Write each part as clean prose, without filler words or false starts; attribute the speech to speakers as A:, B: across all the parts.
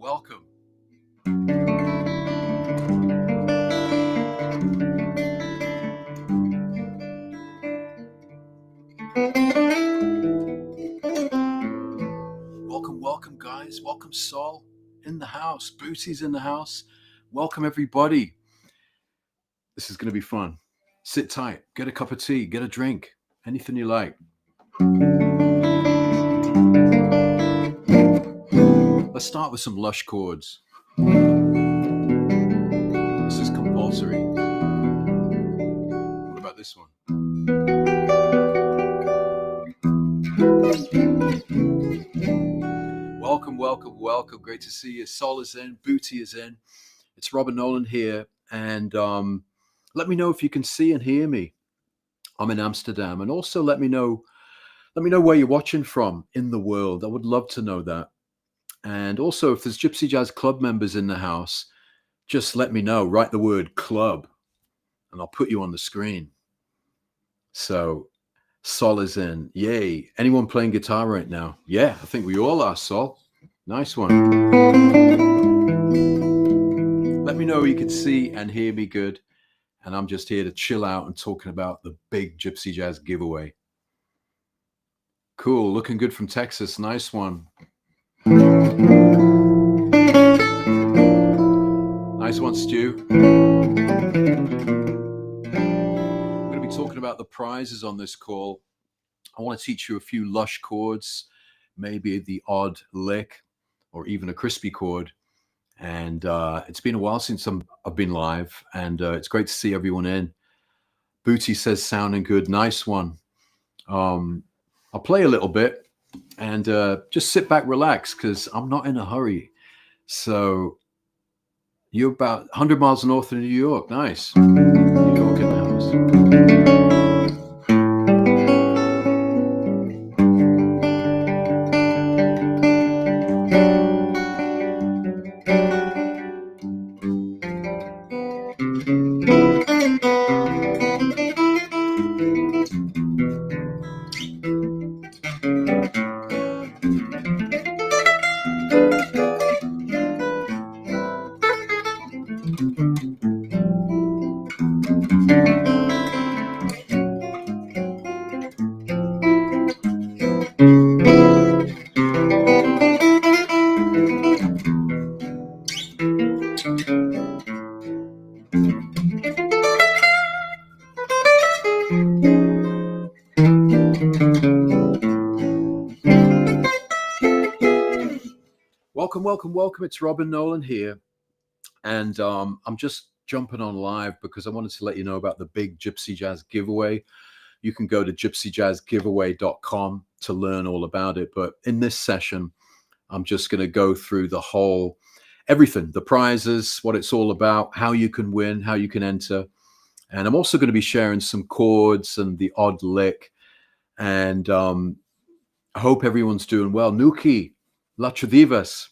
A: welcome. Welcome, guys. Welcome, Sol in the house. Booty's in the house. Welcome, everybody. This is going to be fun. Sit tight. Get a cup of tea. Get a drink. Anything you like. Let's start with some lush chords. This is compulsory. What about this one? Welcome. Great to see you. Sol is in. Booty is in. It's Robin Nolan here. And let me know if you can see and hear me. I'm in Amsterdam. And also let me know where you're watching from in the world. I would love to know that. And also, if there's Gypsy Jazz Club members in the house, just let me know. Write the word club, and I'll put you on the screen. So, Sol is in. Yay. Anyone playing guitar right now? Yeah, I think we all are, Sol. Nice one. Let me know you can see and hear me good. And I'm just here to chill out and talking about the big Gypsy Jazz giveaway. Cool. Looking good from Texas. Nice one. Nice one, Stu. I'm going to be talking about the prizes on this call. I want to teach you a few lush chords, maybe the odd lick or even a crispy chord. And it's been a while since I've been live, and it's great to see everyone in. Booty says sounding good. Nice one. I'll play a little bit and just sit back, relax, because I'm not in a hurry. So you're about 100 miles north of New York. Nice. New York in the house. Welcome. It's Robin Nolan here. And I'm just jumping on live because I wanted to let you know about the big Gypsy Jazz giveaway. You can go to gypsyjazzgiveaway.com to learn all about it. But in this session, I'm just going to go through everything, the prizes, what it's all about, how you can win, how you can enter. And I'm also going to be sharing some chords and the odd lick. And I hope everyone's doing well. Nuki, Latradivas.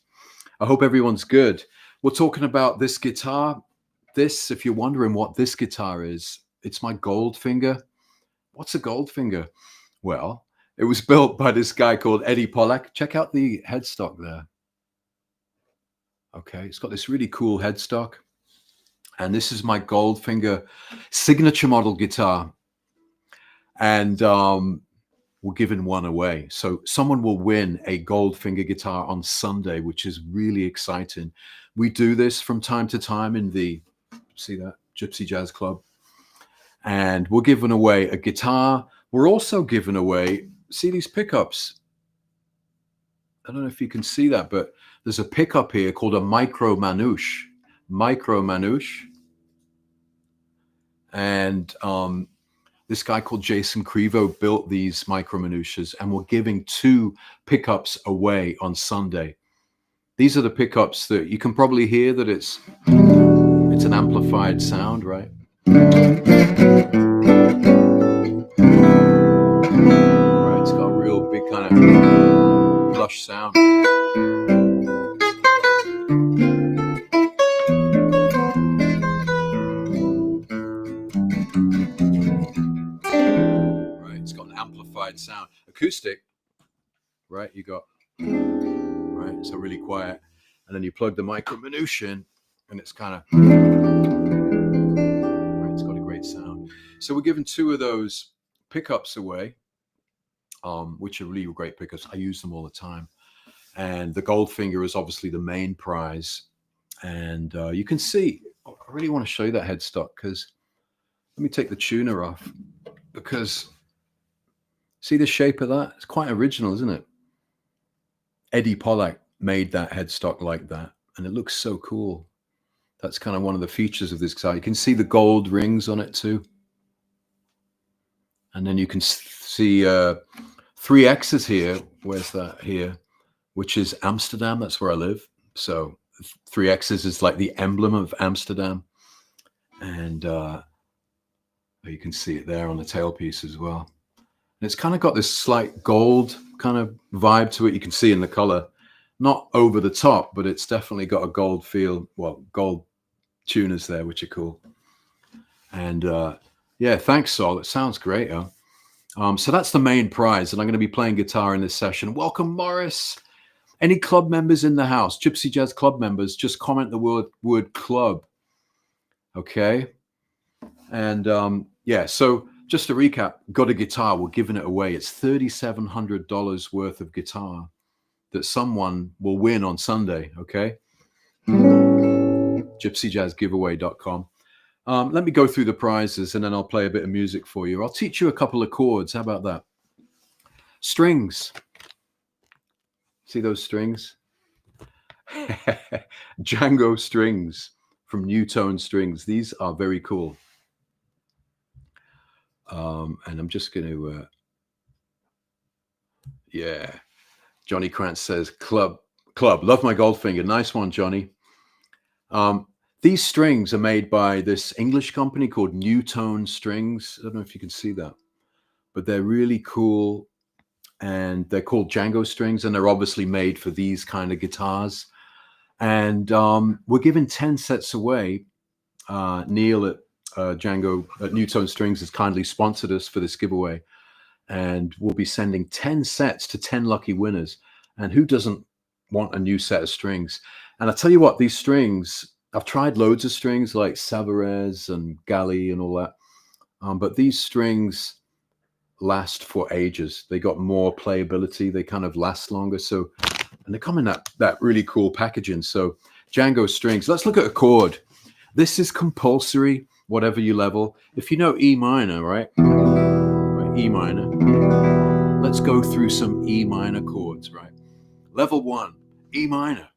A: I hope everyone's good. We're talking about this guitar. This, if you're wondering what this guitar is, it's my Goldfinger. What's a Goldfinger? Well, it was built by this guy called Eddie Polak. Check out the headstock there. Okay, it's got this really cool headstock. And this is my Goldfinger signature model guitar. And we're giving one away. So someone will win a Goldfinger guitar on Sunday, which is really exciting. We do this from time to time in the, see that, Gypsy Jazz Club. And we're giving away a guitar. We're also giving away, see these pickups? I don't know if you can see that, but there's a pickup here called a Micro Manouche. Micro Manouche. And this guy called Jason Krivo built these Micro Manouches, and we're giving 2 pickups away on Sunday. These are the pickups that you can probably hear that it's an amplified sound, right? Right, it's got a real big kind of lush sound. Sound acoustic, right? You got right, so really quiet, and then you plug the Micro Manouche in, and it's kind of, right, it's got a great sound. So we're giving 2 of those pickups away, which are really great pickups. I use them all the time. And the Goldfinger is obviously the main prize. And you can see, I really want to show you that headstock, because let me take the tuner off, because see the shape of that? It's quite original, isn't it? Eddie Polak made that headstock like that, and it looks so cool. That's kind of one of the features of this guitar. You can see the gold rings on it too. And then you can see 3 X's here. Where's that here? Which is Amsterdam. That's where I live. So 3 X's is like the emblem of Amsterdam. And you can see it there on the tailpiece as well. And it's kind of got this slight gold kind of vibe to it. You can see in the color, not over the top, but it's definitely got a gold feel. Well, gold tuners there, which are cool. And yeah, thanks, Sol. It sounds great. Huh? So that's the main prize, and I'm going to be playing guitar in this session. Welcome, Morris. Any club members in the house? Gypsy Jazz Club members, just comment the word club. Okay. And yeah, so just to recap, got a guitar, we're giving it away. It's $3,700 worth of guitar that someone will win on Sunday, okay? GypsyJazzGiveaway.com. Let me go through the prizes, and then I'll play a bit of music for you. I'll teach you a couple of chords. How about that? Strings. See those strings? Django Strings from Newtone Strings. These are very cool. And I'm just going to, yeah. Johnny Krantz says, club. Love my Goldfinger. Nice one, Johnny. These strings are made by this English company called Newtone Strings. I don't know if you can see that, but they're really cool. And they're called Django Strings, and they're obviously made for these kind of guitars. And we're giving 10 sets away. Neil at Newtone Strings has kindly sponsored us for this giveaway, and we'll be sending 10 sets to 10 lucky winners. And who doesn't want a new set of strings? And I tell you what, these strings, I've tried loads of strings like Savarez and Gali and all that, but these strings last for ages. They got more playability. They kind of last longer. So, and they come in that really cool packaging. So Django Strings. Let's look at a chord. This is compulsory, whatever you level. If you know E minor, right? E minor. Let's go through some E minor chords, right? Level 1, E minor.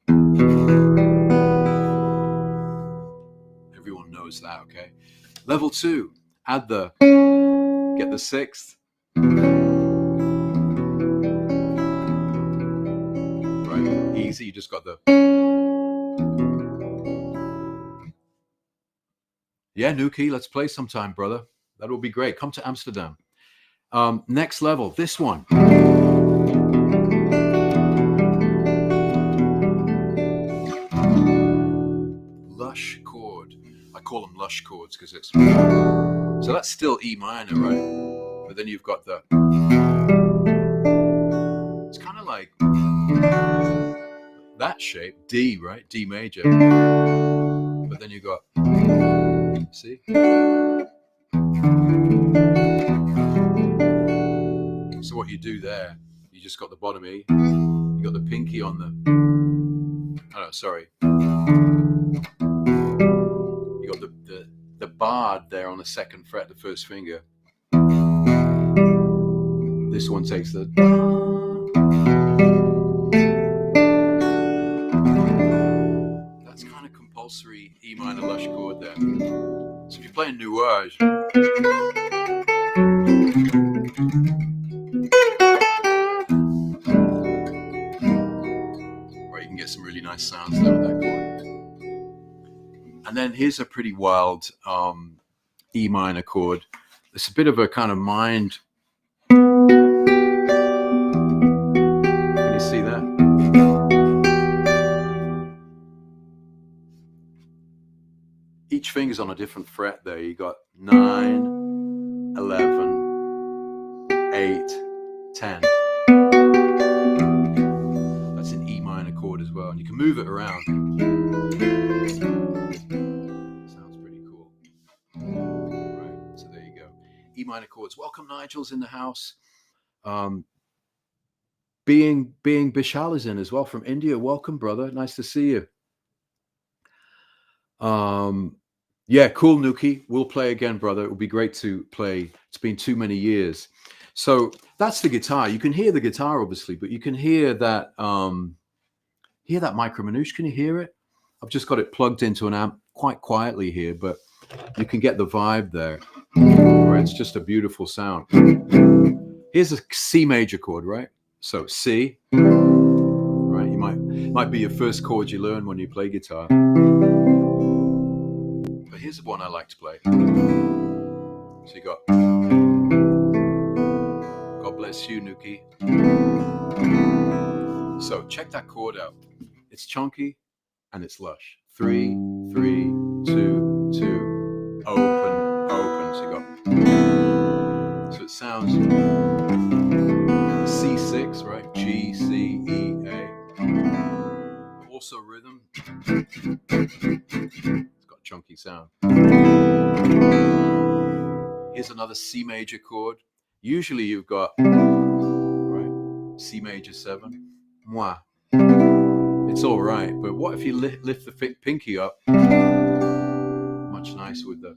A: Everyone knows that, okay? Level 2, add the, get the 6th. Right, easy, you just got the. Yeah, Nuki, let's play sometime, brother. That will be great. Come to Amsterdam. Next level, this one. Lush chord. I call them lush chords because it's. So that's still E minor, right? But then you've got the. It's kind of like that shape, D, right? D major. But then you've got. See? So what you do there, you just got the bottom E, you got the pinky on the, oh no, sorry. You got the barred there on the 2nd fret, the 1st finger. This one takes the, that's kind of compulsory E minor lush chord there. So if you're playing Nuage, right, you can get some really nice sounds there with that chord. And then here's a pretty wild E minor chord. It's a bit of a kind of mind. Can you see that? Each finger's on a different fret there. You got 9, 11, 8, 10. That's an E minor chord as well. well, and you can move it around. Sounds pretty cool. Right, so there you go. E minor chords. Welcome, Nigel's in the house. Being Bishal is in as well from India. Welcome, brother. Nice to see you. Yeah, cool, Nuki. We'll play again, brother. It would be great to play. It's been too many years. So that's the guitar. You can hear the guitar, obviously, but you can hear that Micro Manouche. Can you hear it? I've just got it plugged into an amp quite quietly here, but you can get the vibe there. Right? It's just a beautiful sound. Here's a C major chord, right? So C, right? You might be your first chord you learn when you play guitar. But here's the one I like to play. So you got God bless you, Nuki. So check that chord out. It's chunky and it's lush. 3, 3, 2, 2, open, open. So you got. So it sounds C6, right? G, C, E, A. Also rhythm. It's got a chunky sound. Here's another C major chord. Usually you've got, right, C major 7. Mwah. It's all right, but what if you lift the pinky up? Much nicer with the.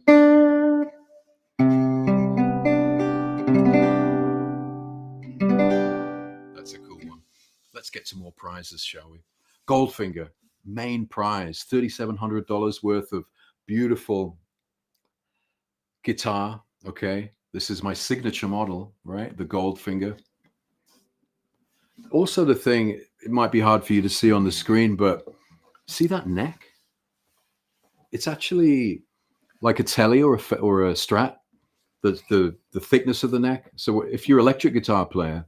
A: That's a cool one. Let's get some more prizes, shall we? Goldfinger, main prize, $3,700 worth of beautiful guitar. Okay, this is my signature model, right? The Goldfinger. Also, the thing, it might be hard for you to see on the screen, but see that neck? It's actually like a telly or a Strat. The thickness of the neck. So if you're an electric guitar player,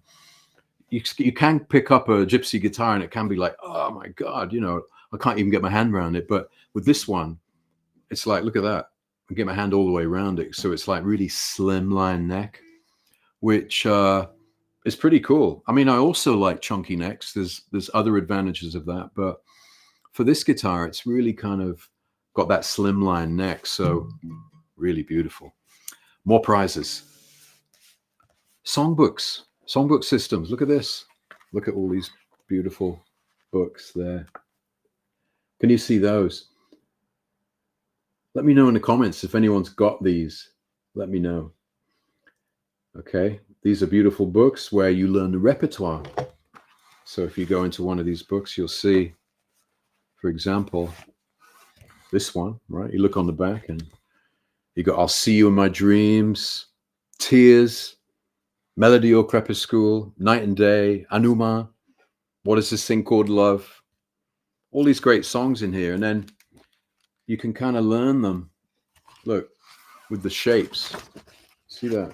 A: you can pick up a gypsy guitar and it can be like, oh my God, you know, I can't even get my hand around it. But with this one, it's like, look at that. I get my hand all the way around it. So it's like really slimline neck, which is pretty cool. I mean, I also like chunky necks. There's other advantages of that. But for this guitar, it's really kind of got that slimline neck. So really beautiful. More prizes. Songbooks. Songbook Systems. Look at this. Look at all these beautiful books there. Can you see those? Let me know in the comments if anyone's got these. Let me know. Okay. These are beautiful books where you learn the repertoire. So if you go into one of these books, you'll see, for example, this one, right? You look on the back and you got I'll See You in My Dreams, Tears, Melody au Crepuscule, Night and Day, Anuma, What Is This Thing Called Love? All these great songs in here. And then you can kind of learn them. Look, with the shapes. See that?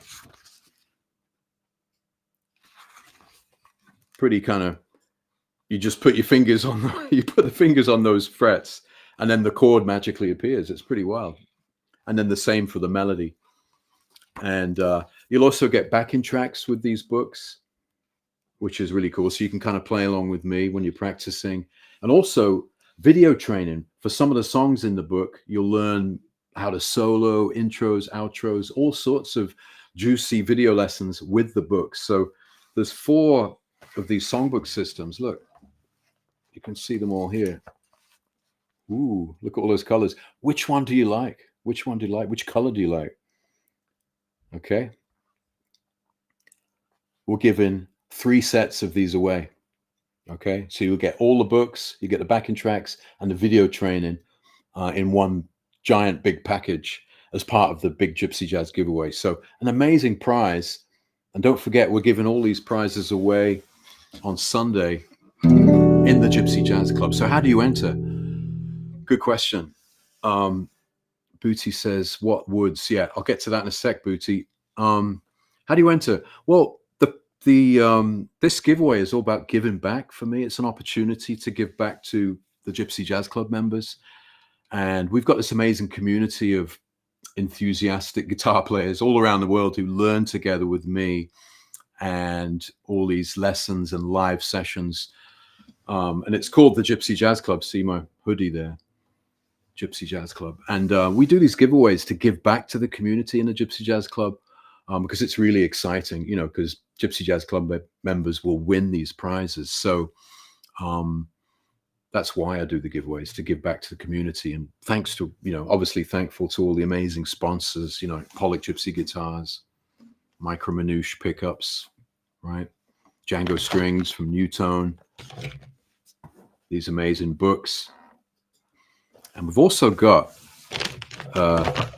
A: Pretty kind of, you just put your fingers on, you put the fingers on those frets and then the chord magically appears. It's pretty wild. And then the same for the melody. And you'll also get backing tracks with these books, which is really cool. So you can kind of play along with me when you're practicing. And also video training. For some of the songs in the book, you'll learn how to solo, intros, outros, all sorts of juicy video lessons with the books. So there's 4 of these songbook systems. Look, you can see them all here. Ooh, look at all those colors. Which one do you like? Which one do you like? Which color do you like? Okay. We're giving 3 sets of these away. Okay. So you'll get all the books, you get the backing tracks and the video training in one giant big package as part of the big Gypsy Jazz giveaway. So an amazing prize. And don't forget, we're giving all these prizes away on Sunday in the Gypsy Jazz Club. So how do you enter? Good question. Booty says, what woods? Yeah, I'll get to that in a sec, Booty. How do you enter? Well, this giveaway is all about giving back for me. It's an opportunity to give back to the Gypsy Jazz Club members. And we've got this amazing community of enthusiastic guitar players all around the world who learn together with me, and all these lessons and live sessions And it's called the Gypsy Jazz Club. See my hoodie there, Gypsy Jazz Club. And we do these giveaways to give back to the community in the Gypsy Jazz Club, because it's really exciting, you know, because Gypsy Jazz Club members will win these prizes. So that's why I do the giveaways, to give back to the community. And thanks to, you know, obviously thankful to all the amazing sponsors, you know, Polak Gypsy Guitars, Micro Manouche Pickups, right? Django Strings from Newtone, these amazing books. And we've also got,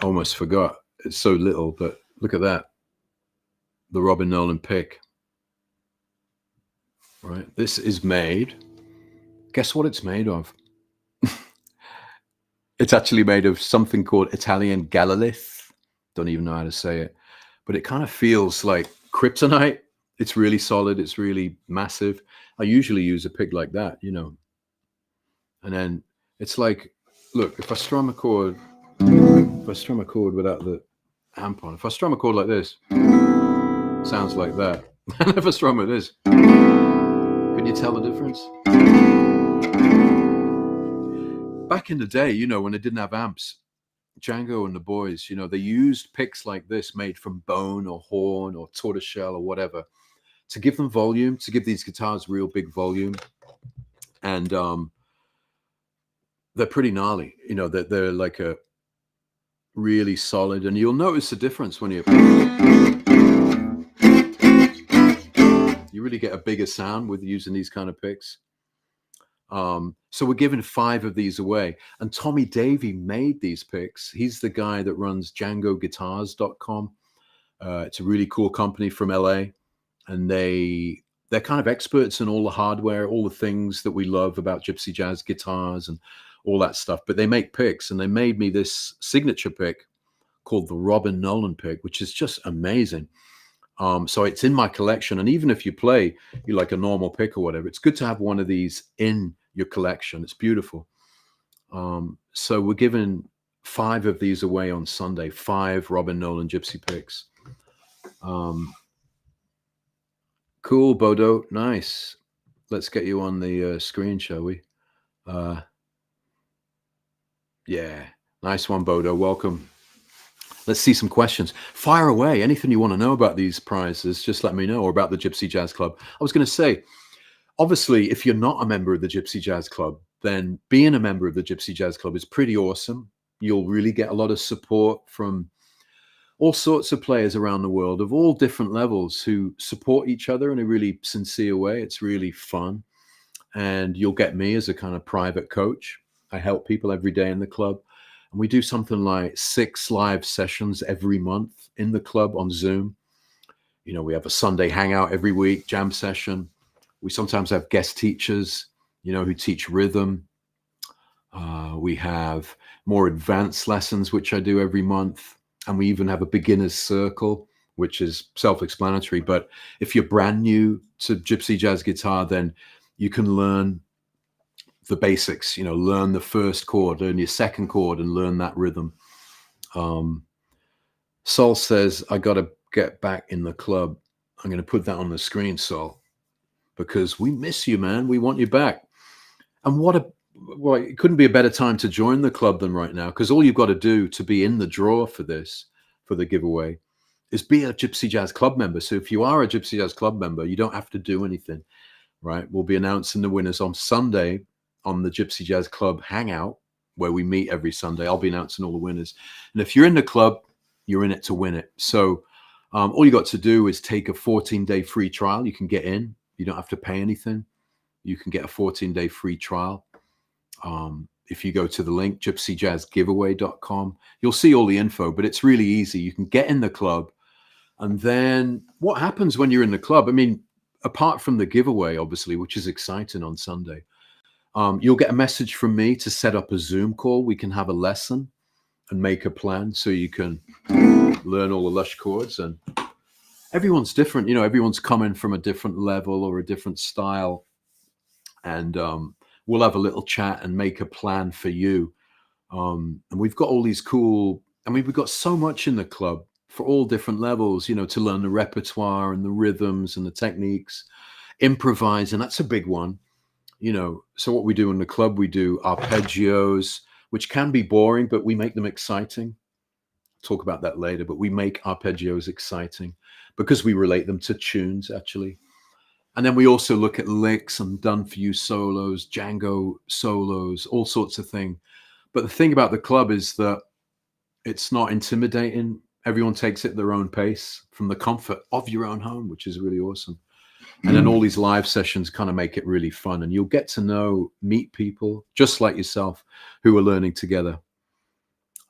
A: almost forgot, it's so little, but look at that, the Robin Nolan pick, right? This is made, guess what it's made of? It's actually made of something called Italian galalith. Don't even know how to say it, but it kind of feels like kryptonite. It's really solid. It's really massive. I usually use a pick like that, you know. And then it's like, look, if I strum a chord without the amp on, if I strum a chord like this, sounds like that. And if I strum with this, can you tell the difference? Back in the day, you know, when they didn't have amps, Django and the boys, you know, they used picks like this made from bone or horn or tortoiseshell or whatever to give them volume, to give these guitars real big volume. And they're pretty gnarly, you know, they're like a really solid. And you'll notice the difference when you really get a bigger sound with using these kind of picks. So we're giving 5 of these away, and Tommy Davey made these picks. He's the guy that runs DjangoGuitars.com. It's a really cool company from LA, and they're kind of experts in all the hardware, all the things that we love about Gypsy Jazz guitars and all that stuff. But they make picks, and they made me this signature pick called the Robin Nolan pick, which is just amazing. So it's in my collection, and even if you like a normal pick or whatever, it's good to have one of these in your collection. It's beautiful. So we're giving 5 of these away on Sunday, 5 Robin Nolan Gypsy picks. Cool, Bodo, nice. Let's get you on the screen, shall we? Yeah, nice one, Bodo, welcome. Let's see some questions. Fire away. Anything you want to know about these prizes, just let me know, or about the Gypsy Jazz Club. I was going to say, obviously, if you're not a member of the Gypsy Jazz Club, then being a member of the Gypsy Jazz Club is pretty awesome. You'll really get a lot of support from all sorts of players around the world of all different levels who support each other in a really sincere way. It's really fun. And you'll get me as a kind of private coach. I help people every day in the club. And we do something like 6 live sessions every month in the club on Zoom. You know, we have a Sunday hangout every week, jam session. We sometimes have guest teachers, you know, who teach rhythm. We have more advanced lessons, which I do every month. And we even have a beginner's circle, which is self-explanatory. But if you're brand new to Gypsy Jazz guitar, then you can learn the basics, you know, learn the first chord, learn your second chord, and learn that rhythm. Sol says, I got to get back in the club. I'm going to put that on the screen, Sol, because we miss you, man. We want you back. And well, it couldn't be a better time to join the club than right now, because all you've got to do to be in the draw for this, for the giveaway, is be a Gypsy Jazz Club member. So if you are a Gypsy Jazz Club member, you don't have to do anything, right? We'll be announcing the winners on Sunday on the Gypsy Jazz Club Hangout, where we meet every Sunday. I'll be announcing all the winners. And if you're in the club, you're in it to win it. So all you got to do is take a 14-day free trial. You can get in. You don't have to pay anything. You can get a 14-day free trial. If you go to the link, gypsyjazzgiveaway.com, you'll see all the info, but it's really easy. You can get in the club. And then what happens when you're in the club? I mean, apart from the giveaway, obviously, which is exciting on Sunday, you'll get a message from me to set up a Zoom call. We can have a lesson and make a plan so you can learn all the lush chords. And everyone's different. You know, everyone's coming from a different level or a different style. And we'll have a little chat and make a plan for you. And we've got all these cool, I mean, we've got so much in the club for all different levels, you know, to learn the repertoire and the rhythms and the techniques. Improvise, and that's a big one. So what we do in the club, we do arpeggios, which can be boring, but we make them exciting. Talk about that later, but we make arpeggios exciting because we relate them to tunes, actually. And then we also look at licks and done-for-you solos, Django solos, all sorts of things. But the thing about the club is that it's not intimidating. Everyone takes it at their own pace from the comfort of your own home, which is really awesome. And then all these live sessions kind of make it really fun. And you'll get to meet people just like yourself who are learning together.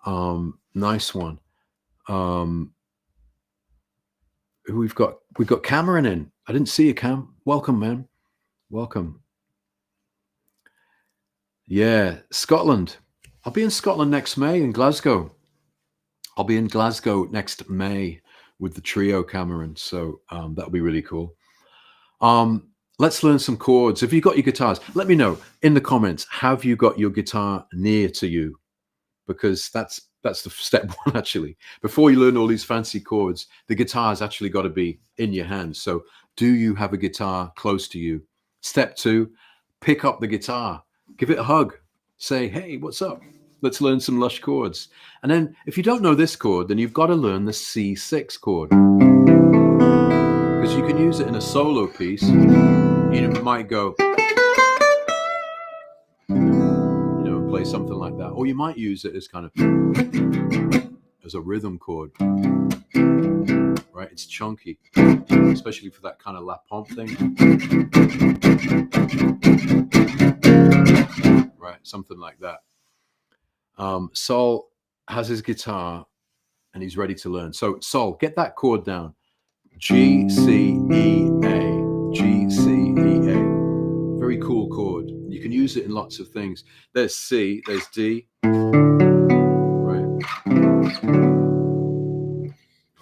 A: Nice one. We've got Cameron in. I didn't see you, Cam. Welcome, man. Welcome. Yeah, Scotland. I'll be in Scotland next May in Glasgow. I'll be in Glasgow next May with the trio, Cameron. So that'll be really cool. Let's learn some chords. Have you got your guitars? Let me know in the comments. Have you got your guitar near to you? Because that's the step one, actually. Before you learn all these fancy chords, the guitar's actually got to be in your hands. So do you have a guitar close to you? Step two, pick up the guitar. Give it a hug. Say, hey, what's up? Let's learn some lush chords. And then if you don't know this chord, then you've got to learn the C6 chord. Because you can use it in a solo piece. You might go, play something like that. Or you might use it as kind of as a rhythm chord. Right? It's chunky, especially for that kind of La Pompe thing. Right? Something like that. Sol has his guitar and he's ready to learn. So Sol, get that chord down. G, C, E, A. G, C, E, A. Very cool chord. You can use it in lots of things. There's C, there's D. Right.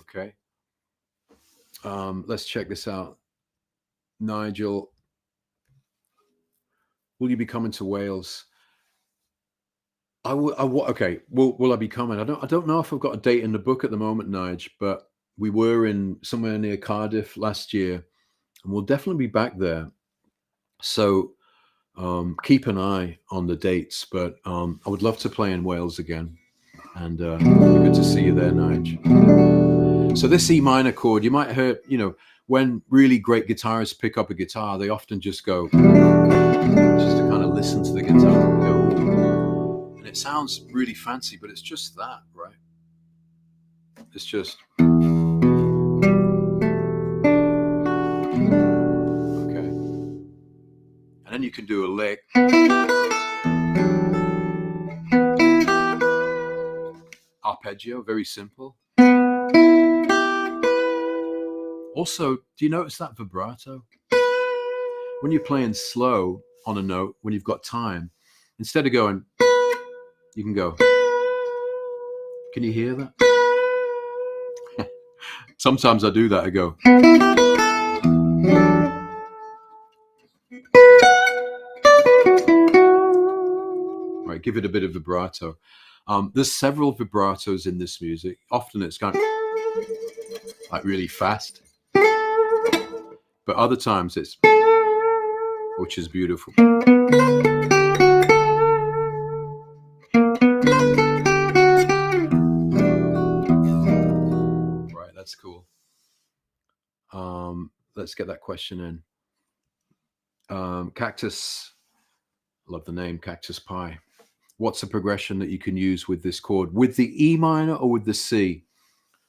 A: Okay. Let's check this out. Nigel, will you be coming to Wales? Okay. Will I be coming? I don't know if I've got a date in the book at the moment, Nige, but we were in somewhere near Cardiff last year, and we'll definitely be back there. So keep an eye on the dates, but I would love to play in Wales again, and good to see you there, Nige. So this E minor chord, you might hear, when really great guitarists pick up a guitar, they often just go, just to kind of listen to the guitar. And it sounds really fancy, but it's just that, right? It's just... Okay. And then you can do a lick. Arpeggio, very simple. Also, do you notice that vibrato? When you're playing slow on a note, when you've got time, instead of going, you can go. Can you hear that? Sometimes I do that. I go. Right, give it a bit of vibrato. There's several vibratos in this music. Often it's kind of like really fast. But other times it's, which is beautiful. Right, that's cool. Let's get that question in. Cactus, love the name, Cactus Pie. What's a progression that you can use with this chord? With the E minor or with the C?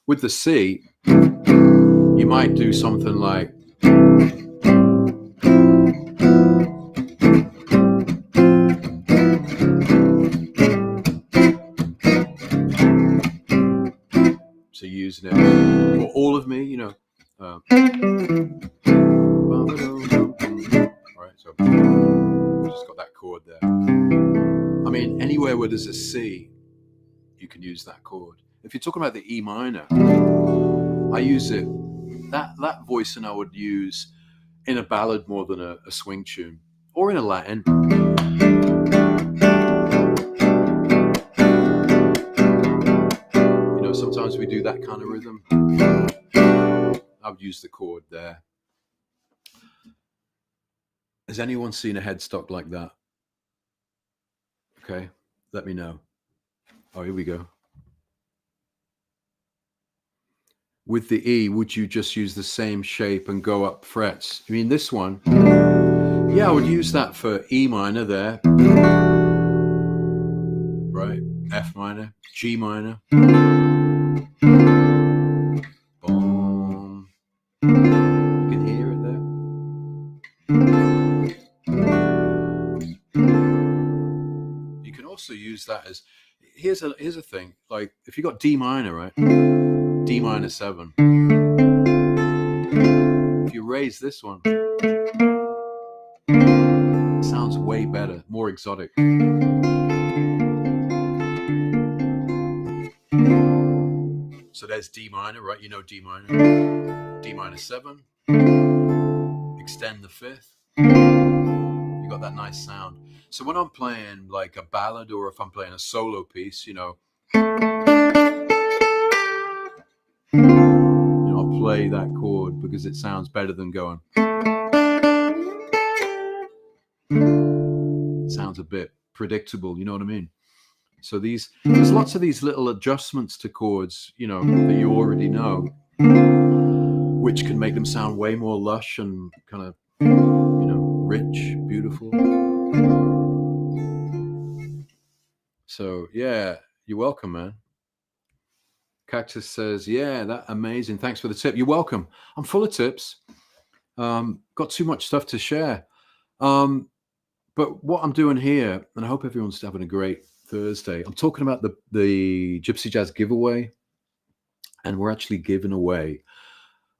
A: With the C, you might do something like... So using it for All of Me, right, so just got that chord there. I mean, anywhere where there's a C, you can use that chord. If you're talking about the E minor, I use it, that voicing I would use in a ballad more than a swing tune, or in a Latin. Sometimes we do that kind of rhythm. I would use the chord there. Has anyone seen a headstock like that? Okay, let me know. Oh, here we go. With the E, would you just use the same shape and go up frets? I mean, this one, yeah, I would use that for E minor there, right? F minor, G minor, boom. You can hear it there. You can also use that as, here's a thing, like if you got D minor, right? D minor 7. If you raise this one, it sounds way better, more exotic. So there's D minor, right? You know D minor. D minor 7. Extend the 5th. You got that nice sound. So when I'm playing like a ballad or if I'm playing a solo piece, you know, I'll play that chord because it sounds better than going. It sounds a bit predictable, you know what I mean? So there's lots of these little adjustments to chords, you know, that you already know, which can make them sound way more lush and kind of, you know, rich, beautiful. So yeah, you're welcome, man. Cactus says, yeah, that amazing. Thanks for the tip. You're welcome. I'm full of tips. Got too much stuff to share. But what I'm doing here, and I hope everyone's having a great Thursday, I'm talking about the Gypsy Jazz giveaway. And we're actually giving away,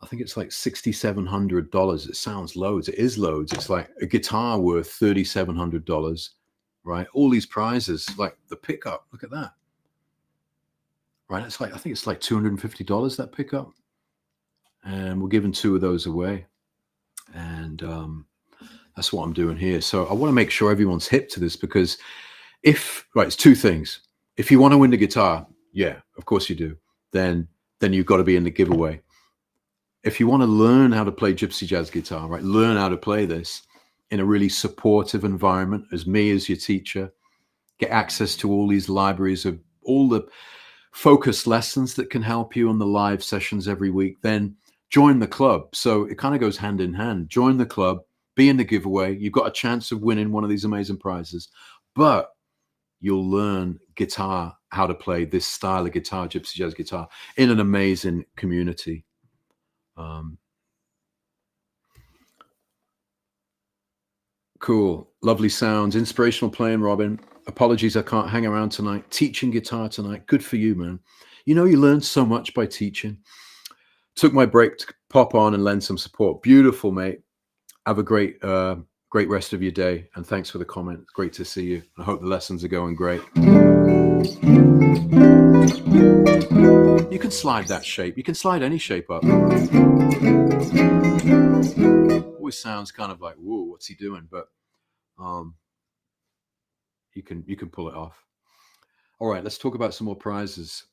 A: I think it's like $6,700. It sounds loads. It is loads. It's like a guitar worth $3,700, right? All these prizes, like the pickup. Look at that. Right, it's like, I think it's like $250, that pickup, and we're giving 2 of those away, and that's what I'm doing here. So I want to make sure everyone's hip to this, because it's 2 things. If you want to win the guitar, yeah, of course you do, then you've got to be in the giveaway. If you want to learn how to play Gypsy Jazz guitar, right, learn how to play this in a really supportive environment, as me as your teacher, get access to all these libraries of all the focused lessons that can help you on the live sessions every week, then join the club. So it kind of goes hand in hand. Join the club, be in the giveaway. You've got a chance of winning one of these amazing prizes, but you'll learn guitar, how to play this style of guitar, Gypsy Jazz guitar, in an amazing community. Cool. Lovely sounds. Inspirational playing, Robin. Apologies, I can't hang around tonight. Teaching guitar tonight. Good for you, man. You know, you learn so much by teaching. Took my break to pop on and lend some support. Beautiful, mate. Have a great rest of your day. And thanks for the comment. It's great to see you. I hope the lessons are going great. You can slide that shape. You can slide any shape up. Always sounds kind of like, whoa, what's he doing? But you can pull it off. All right, let's talk about some more prizes.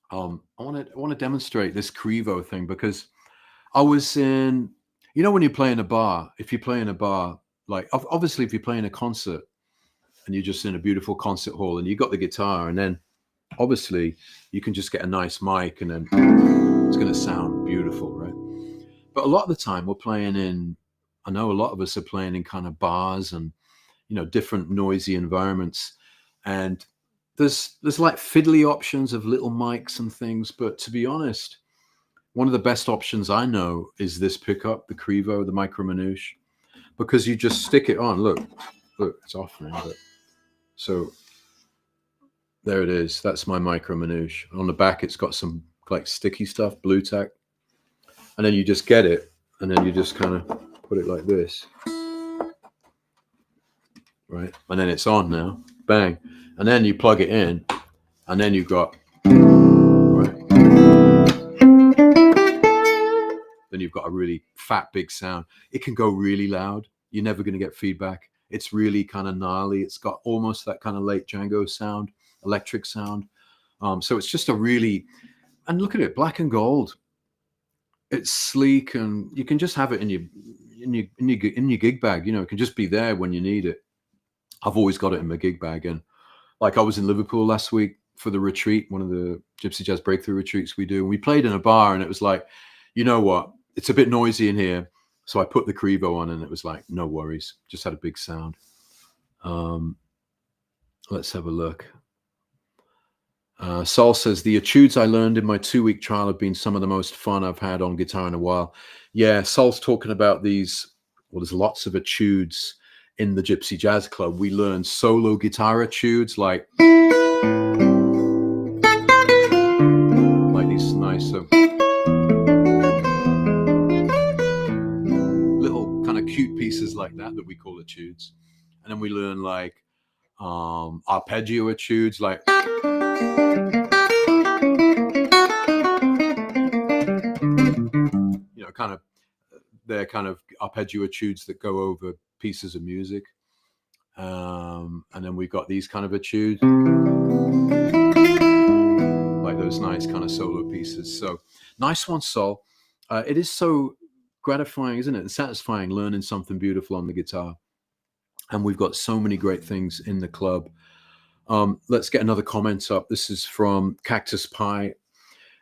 A: I want to demonstrate this Krivo thing, because I was in, you know, when you play in a bar, if you play in a bar, like obviously if you play in a concert and you're just in a beautiful concert hall and you got the guitar, and then obviously you can just get a nice mic and then it's going to sound beautiful, right? But a lot of the time we're playing in, I know a lot of us are playing in kind of bars and, you know, different noisy environments, and there's like fiddly options of little mics and things, but to be honest, one of the best options I know is this pickup, the Krivo, the Micro Manouche, because you just stick it on. Look, it's off now. But so there it is. That's my Micro Manouche. On the back, it's got some like sticky stuff, blue tack, and then you just get it, and then you just kind of put it like this, right? And then it's on now, bang, and then you plug it in, and then you've got, right? Then you've got a really fat, big sound. It can go really loud. You're never going to get feedback. It's really kind of gnarly. It's got almost that kind of late Django sound, electric sound. So it's just a really, and look at it, black and gold. It's sleek, and you can just have it in your, in your gig bag. You know, it can just be there when you need it. I've always got it in my gig bag. And like I was in Liverpool last week for the retreat, one of the Gypsy Jazz Breakthrough retreats we do. And we played in a bar, and it was like, you know what? It's a bit noisy in here. So I put the Krivo on, and it was like, no worries. Just had a big sound. Let's have a look. Sol says, the etudes I learned in my 2-week trial have been some of the most fun I've had on guitar in a while. Yeah, Sol's talking about these. Well, there's lots of etudes in the Gypsy Jazz Club. We learn solo guitar etudes like these nice little kind of cute pieces like that we call etudes. And then we learn like arpeggio etudes, like you know, they're kind of arpeggio etudes that go over pieces of music. And then we've got these kind of etudes, like those nice kind of solo pieces. So nice one, Sol. It is so gratifying, isn't it? And satisfying learning something beautiful on the guitar. And we've got so many great things in the club. Let's get another comment up. This is from Cactus Pie.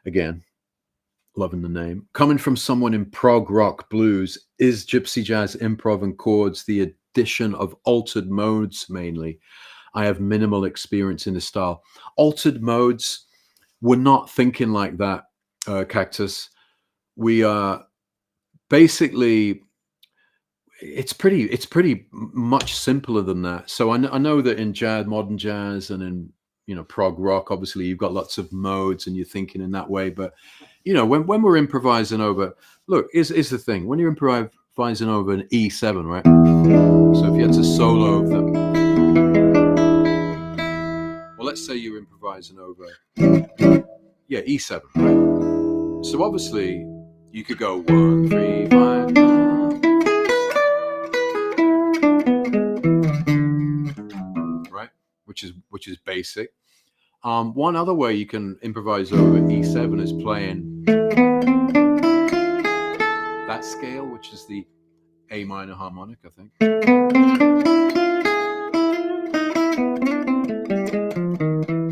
A: Again, loving the name. Coming from someone in prog rock blues, is Gypsy Jazz improv and chords the addition of altered modes mainly? I have minimal experience in the style. Altered modes, we're not thinking like that, Cactus. We are basically, it's pretty much simpler than that. So I know that in jazz, modern jazz, and in, you know, prog rock, obviously you've got lots of modes and you're thinking in that way. But you know, when we're improvising over, look, is the thing, when you're improvising over an E7, right? So if you had to solo them, well, let's say you're improvising over, yeah, E7, right? So obviously you could go 1, 3, 5, 9, right? Which is basic. One other way you can improvise over E7 is playing that scale, which is the A minor harmonic, I think.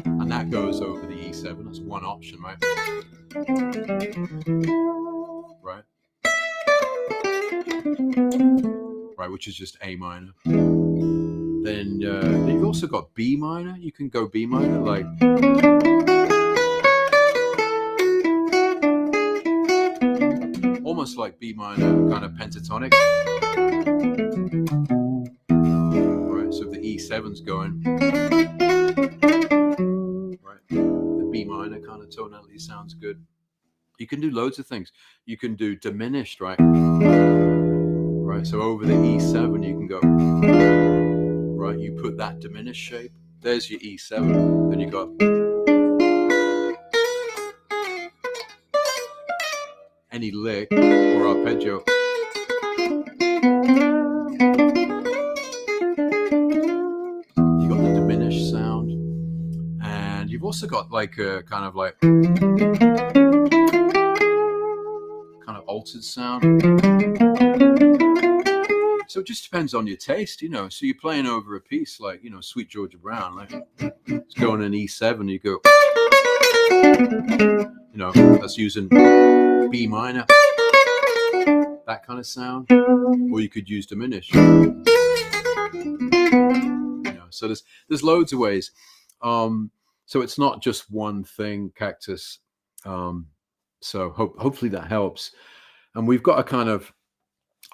A: And that goes over the E7. That's one option, right? Right? Right, which is just A minor. Then you've also got B minor. You can go B minor, like almost like B minor, kind of pentatonic. Right, so if the E7's going, right, the B minor kind of tonality sounds good. You can do loads of things. You can do diminished, right? Right, so over the E7 you can go, right, you put that diminished shape. There's your E7. Then you got any lick or arpeggio. You got the diminished sound, and you've also got like a kind of altered sound. So it just depends on your taste, you know. So you're playing over a piece like, you know, Sweet Georgia Brown, like it's going in E7, you go, you know, that's using B minor, that kind of sound, or you could use diminished. You know, so there's loads of ways. So it's not just one thing, Cactus. So hopefully that helps. And we've got a kind of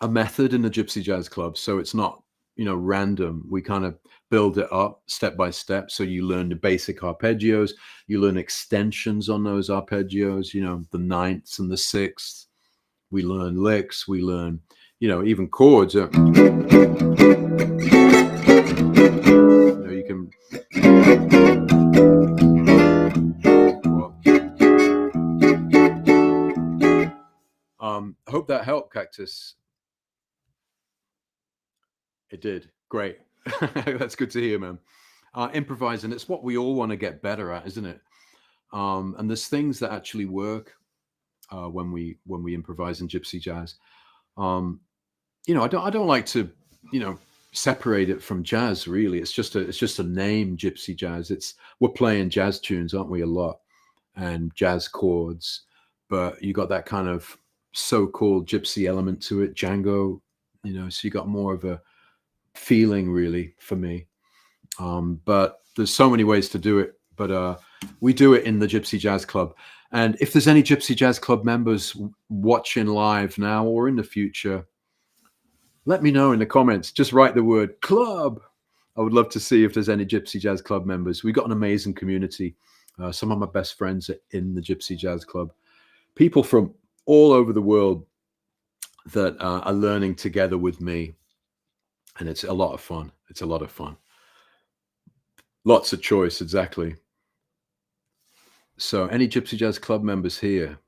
A: a method in the Gypsy Jazz Club, so it's not, you know, random. We kind of build it up step by step. So you learn the basic arpeggios, you learn extensions on those arpeggios, you know, the ninths and the sixths. We learn licks, we learn, you know, even chords. You know, you can. I hope that helped, Cactus. It did. Great. That's good to hear, man. Improvising, it's what we all want to get better at, isn't it? And there's things that actually work when we improvise in Gypsy Jazz. I don't like to, separate it from jazz. Really, it's just a name, Gypsy Jazz. We're playing jazz tunes, aren't we, a lot, and jazz chords, but you got that kind of so-called gypsy element to it, Django. So you got more of a feeling, really, for me. But there's so many ways to do it. But we do it in the Gypsy Jazz Club. And if there's any Gypsy Jazz Club members watching live now or in the future, let me know in the comments. Just write the word club. I would love to see if there's any Gypsy Jazz Club members. We've got an amazing community. Some of my best friends are in the Gypsy Jazz Club. People from all over the world that are learning together with me. And it's a lot of fun. It's a lot of fun. Lots of choice, exactly. So any Gypsy Jazz Club members here?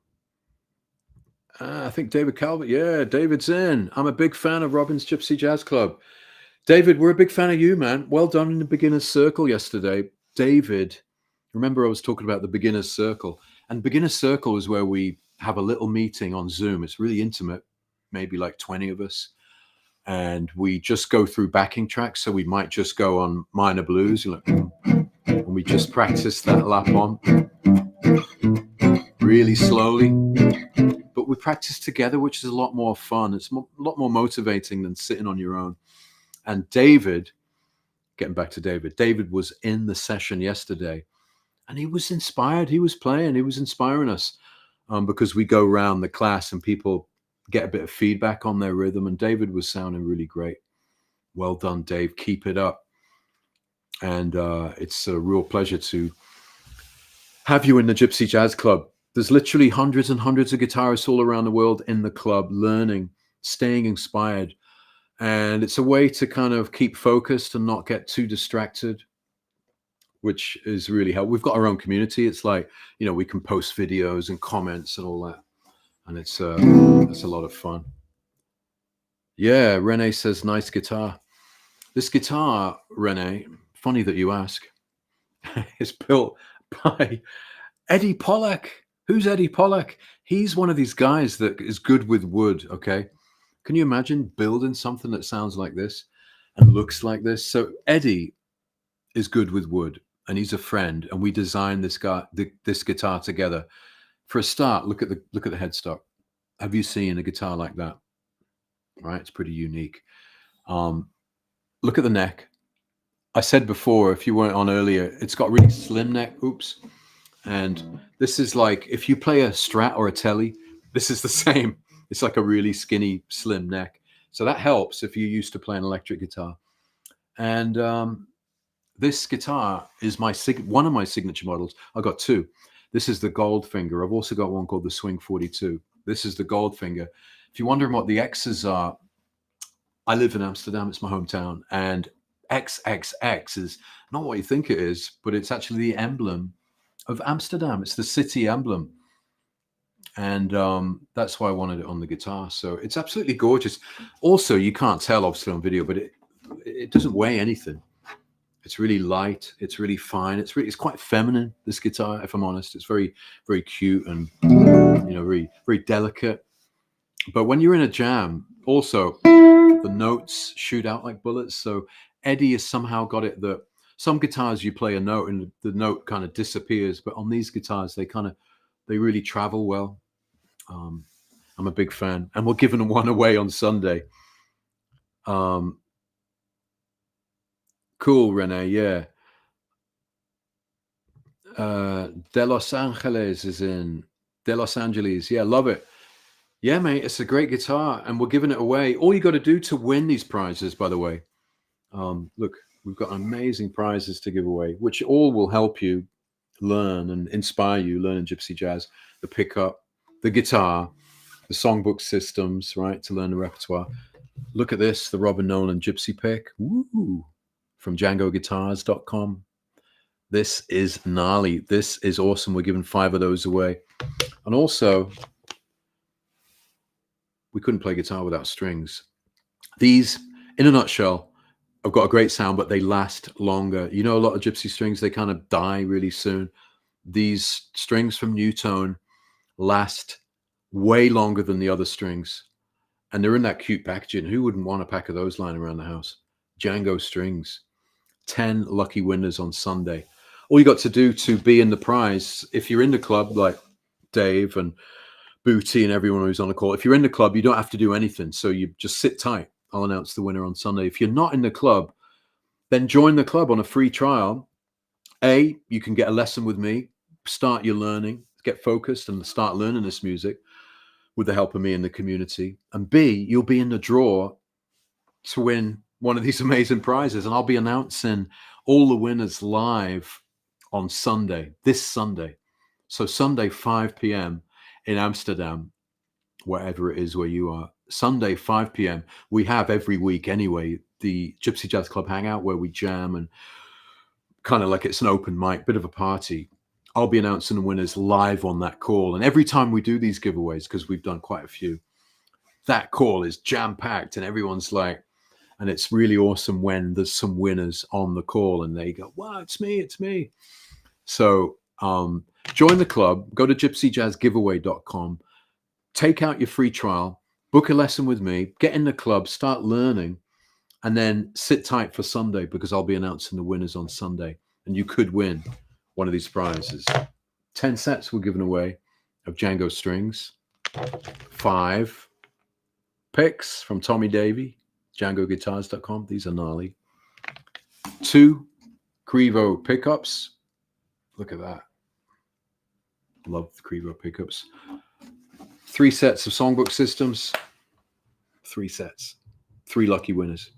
A: I think David Calvert. Yeah, David's in. I'm a big fan of Robin's Gypsy Jazz Club. David, we're a big fan of you, man. Well done in the beginner's circle yesterday. David, remember I was talking about the beginner's circle. And beginner's circle is where we have a little meeting on Zoom. It's really intimate, maybe like 20 of us. And we just go through backing tracks. So we might just go on minor blues. And we just practice that lap on really slowly. But we practice together, which is a lot more fun. It's a lot more motivating than sitting on your own. And David, getting back to David was in the session yesterday and he was inspired. He was playing, he was inspiring us because we go around the class and people get a bit of feedback on their rhythm. And David was sounding really great. Well done, Dave. Keep it up. And it's a real pleasure to have you in the Gypsy Jazz Club. There's literally hundreds and hundreds of guitarists all around the world in the club, learning, staying inspired. And it's a way to kind of keep focused and not get too distracted, which is really helpful. We've got our own community. It's like, we can post videos and comments and all that. And it's a lot of fun. Yeah, Renee says, nice guitar. This guitar, Renee, funny that you ask, is built by Eddie Polak. Who's Eddie Polak? He's one of these guys that is good with wood, okay? Can you imagine building something that sounds like this and looks like this? So Eddie is good with wood and he's a friend, and we designed this guitar together. For a start, look at the headstock. Have you seen a guitar like that? Right, it's pretty unique. Look at the neck. I said before, if you weren't on earlier, it's got really slim neck. Oops. And this is like, if you play a Strat or a Tele, this is the same. It's like a really skinny, slim neck. So that helps if you're used to playing electric guitar. And this guitar is one of my signature models. I've got two. This is the Goldfinger. I've also got one called the Swing 42. This is the Goldfinger. If you're wondering what the X's are, I live in Amsterdam. It's my hometown. And XXX is not what you think it is, but it's actually the emblem of Amsterdam. It's the city emblem. And that's why I wanted it on the guitar. So it's absolutely gorgeous. Also, you can't tell obviously on video, but it doesn't weigh anything. It's really light. It's really fine. It's quite feminine, this guitar, if I'm honest. It's very, very cute and very, very delicate. But when you're in a jam, also the notes shoot out like bullets. So Eddie has somehow got it that some guitars you play a note and the note kind of disappears, but on these guitars they really travel well. I'm a big fan, and we're giving one away on Sunday. Cool, Renee. Yeah. De Los Angeles is in. De Los Angeles. Yeah, love it. Yeah, mate, it's a great guitar, and we're giving it away. All you got to do to win these prizes, by the way, look, we've got amazing prizes to give away, which all will help you learn and inspire you learning Gypsy Jazz, the pickup, the guitar, the songbook systems, right, to learn the repertoire. Look at this, the Robin Nolan Gypsy pick. Woo! From djangoguitars.com. This is gnarly. This is awesome. We're giving 5 of those away. And also, we couldn't play guitar without strings. These, in a nutshell, have got a great sound, but they last longer. You know, a lot of Gypsy strings, they kind of die really soon. These strings from Newtone last way longer than the other strings. And they're in that cute packaging. Who wouldn't want a pack of those lying around the house? Django Strings. 10 lucky winners on Sunday. All you got to do to be in the prize, if you're in the club like Dave and Booty and everyone who's on the call, if you're in the club, you don't have to do anything. So you just sit tight. I'll announce the winner on Sunday. If you're not in the club, then join the club on a free trial. You can get a lesson with me, start your learning, get focused and start learning this music with the help of me in the community. And B, you'll be in the draw to win one of these amazing prizes. And I'll be announcing all the winners live on Sunday, this Sunday. So Sunday, 5 p.m. in Amsterdam, wherever it is where you are. Sunday, 5 p.m. We have every week anyway, the Gypsy Jazz Club Hangout where we jam and kind of like it's an open mic, bit of a party. I'll be announcing the winners live on that call. And every time we do these giveaways, because we've done quite a few, that call is jam-packed and everyone's like, and it's really awesome when there's some winners on the call and they go, wow, it's me. So join the club, go to gypsyjazzgiveaway.com, take out your free trial, book a lesson with me, get in the club, start learning, and then sit tight for Sunday because I'll be announcing the winners on Sunday. And you could win one of these prizes. 10 sets we're giving away of Django Strings, 5 picks from Tommy Davey, djangoguitars.com. These are gnarly. 2 Krivo pickups. Look at that. Love the Krivo pickups. 3 sets of Songbook Systems. 3 sets. 3 lucky winners.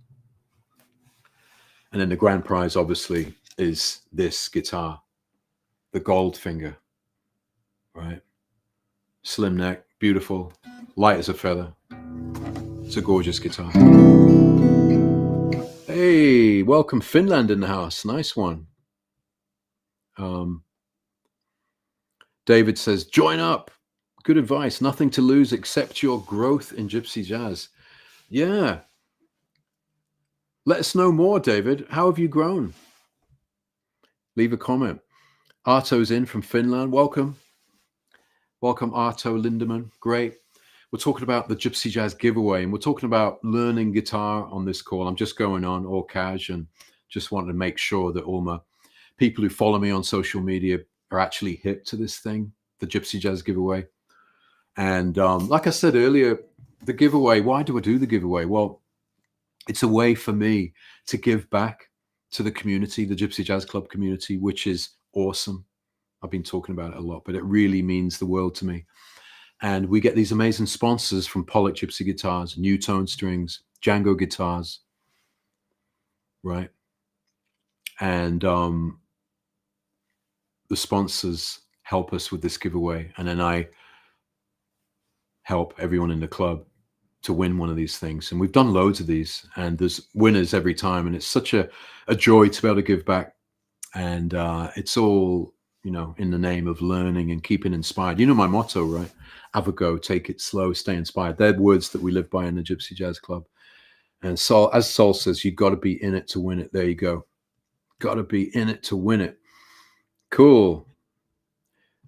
A: And then the grand prize, obviously, is this guitar, the Goldfinger, right? Slim neck, beautiful, light as a feather. It's a gorgeous guitar. Hey, welcome Finland in the house. Nice one. David says, join up. Good advice. Nothing to lose except your growth in Gypsy Jazz. Yeah. Let us know more, David. How have you grown? Leave a comment. Arto's in from Finland. Welcome. Welcome, Arto Lindemann. Great. We're talking about the Gypsy Jazz giveaway, and we're talking about learning guitar on this call. I'm just going on all cash and just wanted to make sure that all my people who follow me on social media are actually hip to this thing, the Gypsy Jazz giveaway. And like I said earlier, the giveaway, why do I do the giveaway? Well, it's a way for me to give back to the community, the Gypsy Jazz Club community, which is awesome. I've been talking about it a lot, but it really means the world to me. And we get these amazing sponsors from Polak Gypsy Guitars, Newtone Strings, Django Guitars, right? And the sponsors help us with this giveaway. And then I help everyone in the club to win one of these things. And we've done loads of these, and there's winners every time. And it's such a joy to be able to give back. And it's all, you know, in the name of learning and keeping inspired. You know my motto, right? Have a go, take it slow, stay inspired. They're words that we live by in the Gypsy Jazz Club. And Sol, as Sol says, you've got to be in it to win it. There you go. Got to be in it to win it. Cool.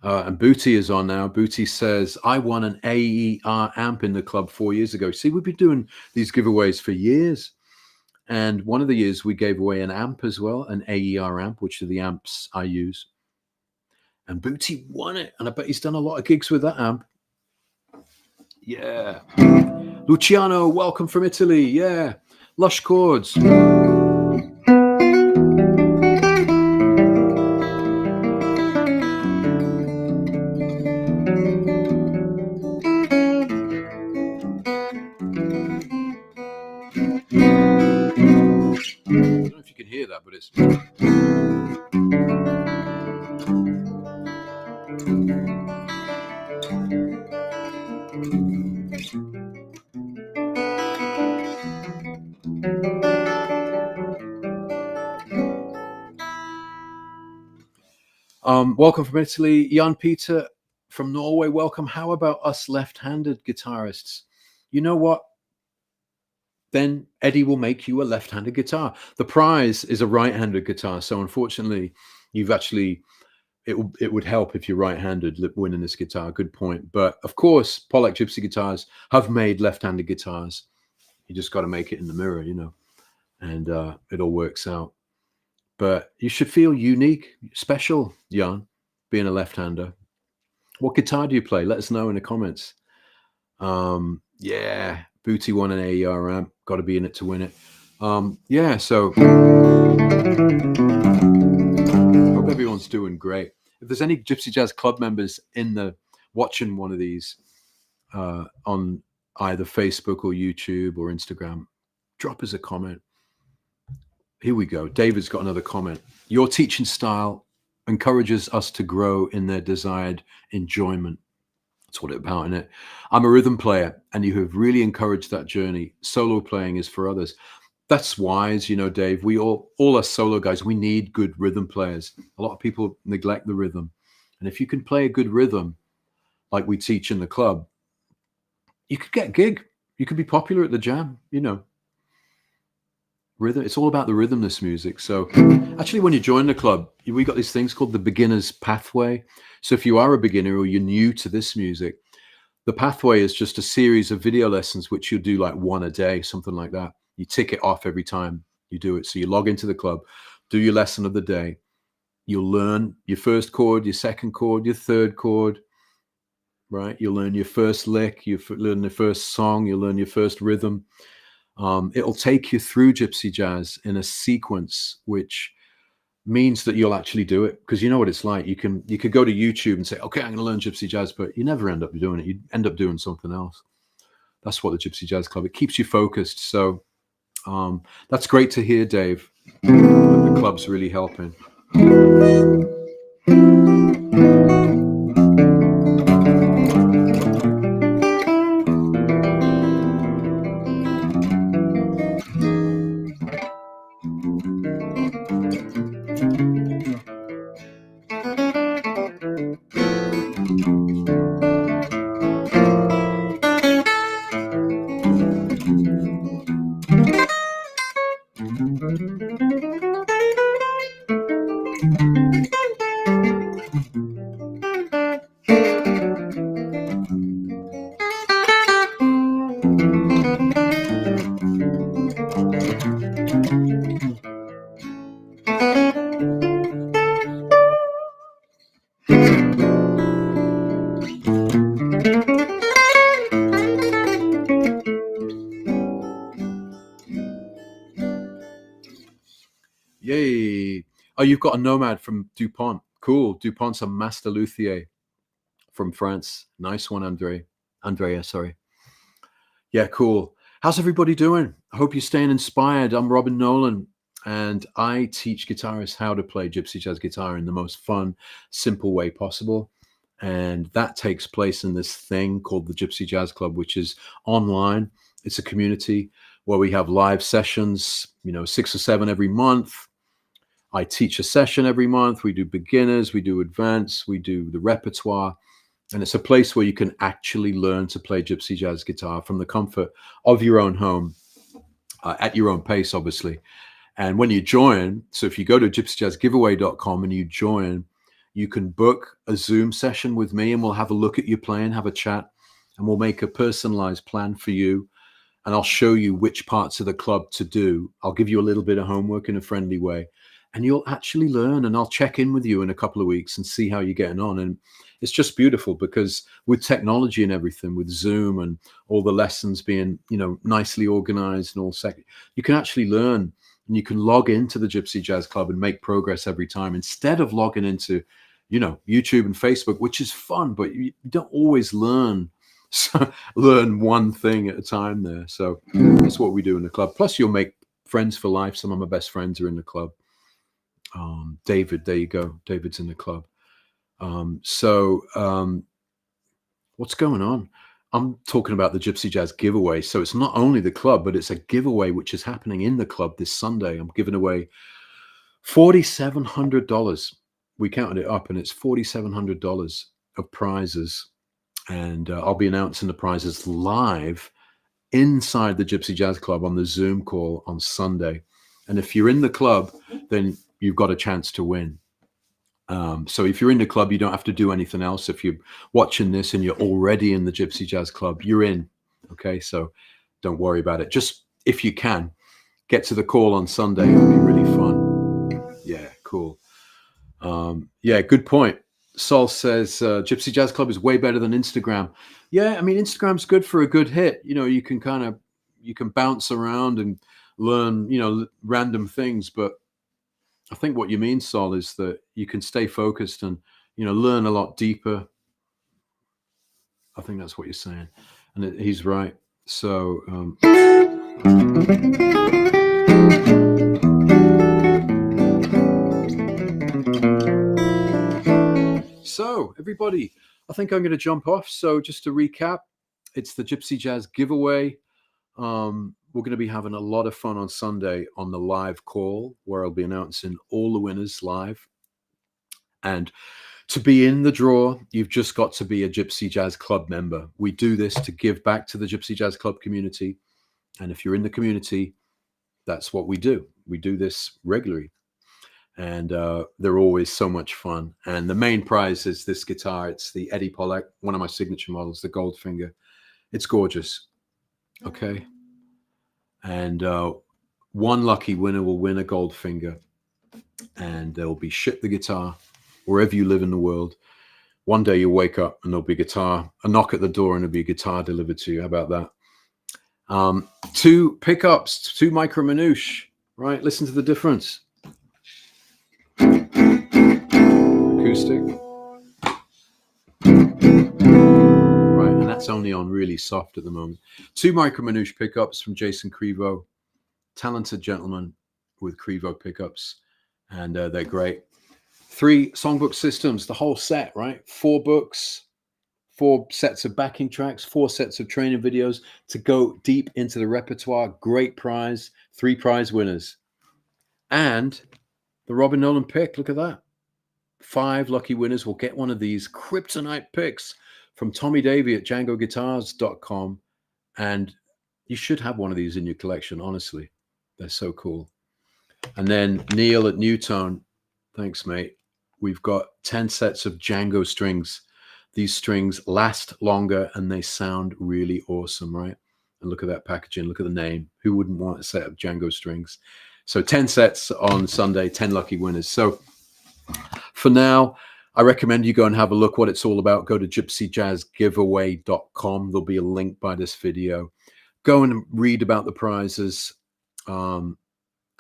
A: And Booty is on now. Booty says, I won an AER amp in the club 4 years ago. See, we've been doing these giveaways for years. And one of the years we gave away an amp as well, an AER amp, which are the amps I use. And Booty won it. And I bet he's done a lot of gigs with that amp. Yeah. Luciano, welcome from Italy. Yeah. Lush chords. I don't know if you can hear that, but it's... welcome from Italy. Jan Peter from Norway, welcome. How about us left-handed guitarists? You know what? Then Eddie will make you a left-handed guitar. The prize is a right-handed guitar. So unfortunately, you've actually it would help if you're right-handed winning this guitar. Good point. But of course, Polak Gypsy guitars have made left-handed guitars. You just got to make it in the mirror, you know, and it all works out. But you should feel unique, special, Jan, being a left-hander. What guitar do you play? Let us know in the comments. Yeah, Booty won an AER amp. Got to be in it to win it. Yeah, so hope everyone's doing great. If there's any Gypsy Jazz Club members watching one of these on either Facebook or YouTube or Instagram, drop us a comment. Here we go. David's got another comment. Your teaching style encourages us to grow in their desired enjoyment. That's what it's about, isn't it? I'm a rhythm player, and you have really encouraged that journey. Solo playing is for others. That's wise, you know, Dave. We all us solo guys, we need good rhythm players. A lot of people neglect the rhythm. And if you can play a good rhythm, like we teach in the club, you could get a gig. You could be popular at the jam, you know. Rhythm, it's all about the rhythm, this music. So actually, when you join the club, we got these things called the beginner's pathway. So if you are a beginner or you're new to this music, the pathway is just a series of video lessons, which you'll do like one a day, something like that. You tick it off every time you do it. So you log into the club, do your lesson of the day. You'll learn your first chord, your second chord, your third chord, right? You'll learn your first lick, you learn the first song, you'll learn your first rhythm. It'll take you through Gypsy Jazz in a sequence, which means that you'll actually do it, because you know what it's like. You could go to YouTube and say, okay, I'm going to learn Gypsy Jazz, but you never end up doing it. You end up doing something else. That's what the Gypsy Jazz Club, it keeps you focused. So that's great to hear, Dave. The club's really helping. Yay. Oh, you've got a Nomad from DuPont. Cool. DuPont's a master luthier from France. Nice one, Andrea, sorry. Yeah, cool. How's everybody doing? I hope you're staying inspired. I'm Robin Nolan, and I teach guitarists how to play Gypsy Jazz guitar in the most fun, simple way possible. And that takes place in this thing called the Gypsy Jazz Club, which is online. It's a community where we have live sessions, 6 or 7 every month. I teach a session every month. We do beginners, we do advanced, we do the repertoire. And it's a place where you can actually learn to play Gypsy Jazz guitar from the comfort of your own home, at your own pace, obviously. And when you join, so if you go to gypsyjazzgiveaway.com and you join, you can book a Zoom session with me, and we'll have a look at your playing, have a chat, and we'll make a personalized plan for you. And I'll show you which parts of the club to do. I'll give you a little bit of homework in a friendly way, and you'll actually learn. And I'll check in with you in a couple of weeks and see how you're getting on. And it's just beautiful, because with technology and everything, with Zoom and all the lessons being, nicely organized and all you can actually learn, and you can log into the Gypsy Jazz Club and make progress every time, instead of logging into, YouTube and Facebook, which is fun, but you don't always learn. So learn one thing at a time there. So that's what we do in the club. Plus, you'll make friends for life. Some of my best friends are in the club. David, there you go. David's in the club. What's going on? I'm talking about the Gypsy Jazz giveaway. So it's not only the club, but it's a giveaway which is happening in the club this Sunday. I'm giving away $4,700. We counted it up, and it's $4,700 of prizes. And I'll be announcing the prizes live inside the Gypsy Jazz Club on the Zoom call on Sunday. And if you're in the club, then you've got a chance to win. So if you're in the club, you don't have to do anything else. If you're watching this and you're already in the Gypsy Jazz Club, you're in. Okay, so don't worry about it. Just if you can, get to the call on Sunday. It'll be really fun. Yeah, cool. Yeah, good point. Sol says Gypsy Jazz Club is way better than Instagram. Yeah, I mean, Instagram's good for a good hit. You know, you can bounce around and learn, you know, random things. But I think what you mean, Sol, is that you can stay focused and, you know, learn a lot deeper. I think that's what you're saying. And he's right. So, everybody, I think I'm going to jump off. So just to recap, it's the Gypsy Jazz giveaway. We're going to be having a lot of fun on Sunday on the live call, where I'll be announcing all the winners live. And to be in the draw, you've just got to be a Gypsy Jazz Club member. We do this to give back to the Gypsy Jazz Club community. And if you're in the community, that's what we do. We do this regularly. And they're always so much fun. And the main prize is this guitar. It's the Eddie Polak, one of my signature models, the Goldfinger. It's gorgeous. Okay. And one lucky winner will win a Goldfinger. And they'll be shipped the guitar wherever you live in the world. One day you'll wake up and there'll be a knock at the door, and there'll be a guitar delivered to you. How about that? 2 pickups, 2 Micro Manouche, right? Listen to the difference. Acoustic. Right, and that's only on really soft at the moment. 2 Micro Manouche pickups from Jason Krivo, talented gentleman with Krivo pickups, and they're great. 3 songbook systems, the whole set, right? 4 books, 4 sets of backing tracks, 4 sets of training videos to go deep into the repertoire. Great prize, 3 prize winners. And the Robin Nolan pick, look at that. 5 lucky winners will get one of these kryptonite picks from Tommy Davey at djangoguitars.com. And you should have one of these in your collection, honestly. They're so cool. And then Neil at Newtone, thanks, mate. We've got 10 sets of Django strings. These strings last longer and they sound really awesome, right? And look at that packaging. Look at the name. Who wouldn't want a set of Django strings? So 10 sets on Sunday, 10 lucky winners. So for now, I recommend you go and have a look what it's all about. Go to gypsyjazzgiveaway.com. There'll be a link by this video. Go and read about the prizes, and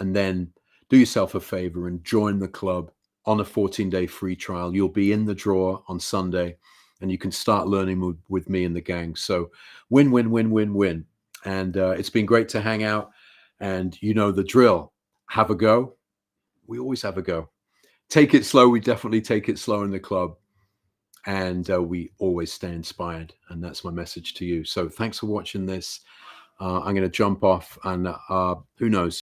A: then do yourself a favor and join the club on a 14-day free trial. You'll be in the draw on Sunday, and you can start learning with me and the gang. So win, win, win, win, win. And it's been great to hang out. And you know the drill. Have a go. We always have a go. Take it slow. We definitely take it slow in the club. And we always stay inspired. And that's my message to you. So thanks for watching this. I'm going to jump off, and who knows?